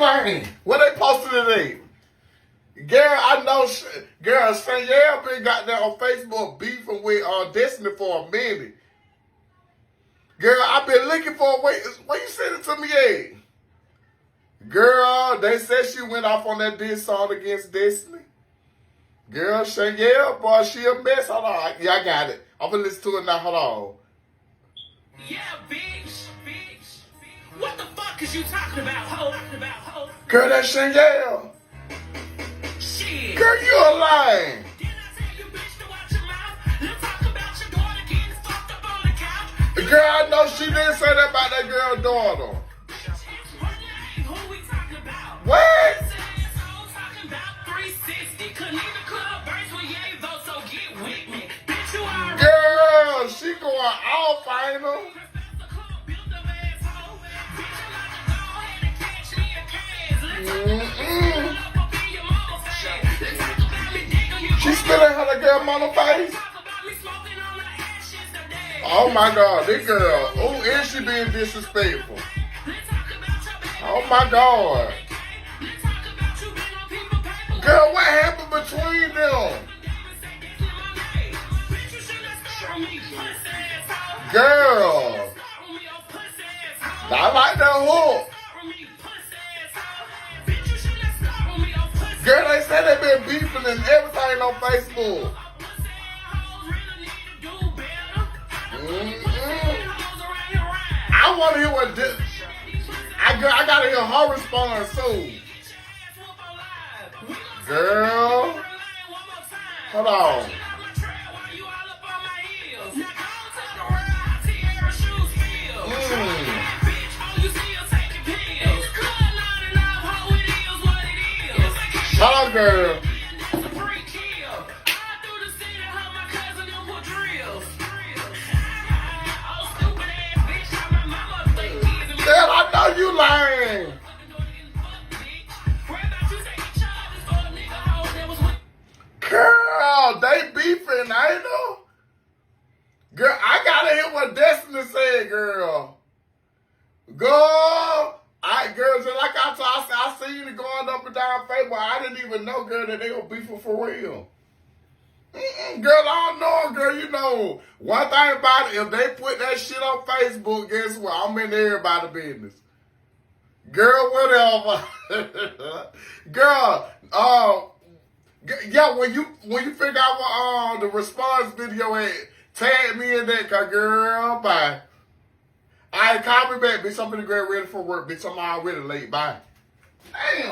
explain. What they posted today? Girl, I know, girl, Sanyelle been got there on Facebook beefing with Destiny for a minute. Girl, I've been looking for, where you sent it to me at? Girl, they said she went off on that diss song against Destiny. Girl, Sanyelle, boy, she a mess. Hold on. Yeah, I got it. I'm gonna listen to it now. Hold on. Yeah, bitch. What the fuck is you talking about, ho? Girl, that's Sanyelle. Shit. Girl, you a lying. Didn't I tell you, bitch, to watch your mouth? Let's talk about your daughter getting fucked up on the couch. Girl, I know she didn't say that about that girl's daughter. Who we talking about? What? Talking about 360. Couldn't even club verse with yay vote, so get with me. Bitch, you are. Girl, she going off, ain't her? She spilling her the girl mama face. Oh my God, this girl. Oh, and she being disrespectful. Oh my God. Girl, what happened between them? Girl. I like that hook. Girl, they said they been beefing and everything on Facebook. I want to hear what this. I gotta hear her response soon. Girl, hold on. Hold on, girl. Girl, I know you lying. Girl, they beefing, ain't they? Girl, I gotta hear what Destiny said, girl. Girl, just like I told, I seen it going up and down Facebook. I didn't even know, girl, that they were beefing for real. Girl, I don't know, girl. You know, one thing about it, if they put that shit on Facebook, guess what? I'm in everybody's business. Girl, whatever. Girl, yeah, when you figure out what the response video is, tag me in that, cause girl, bye. All right, call me back, bitch. I'm finna get ready for work, bitch. I'm already late. Bye. Damn.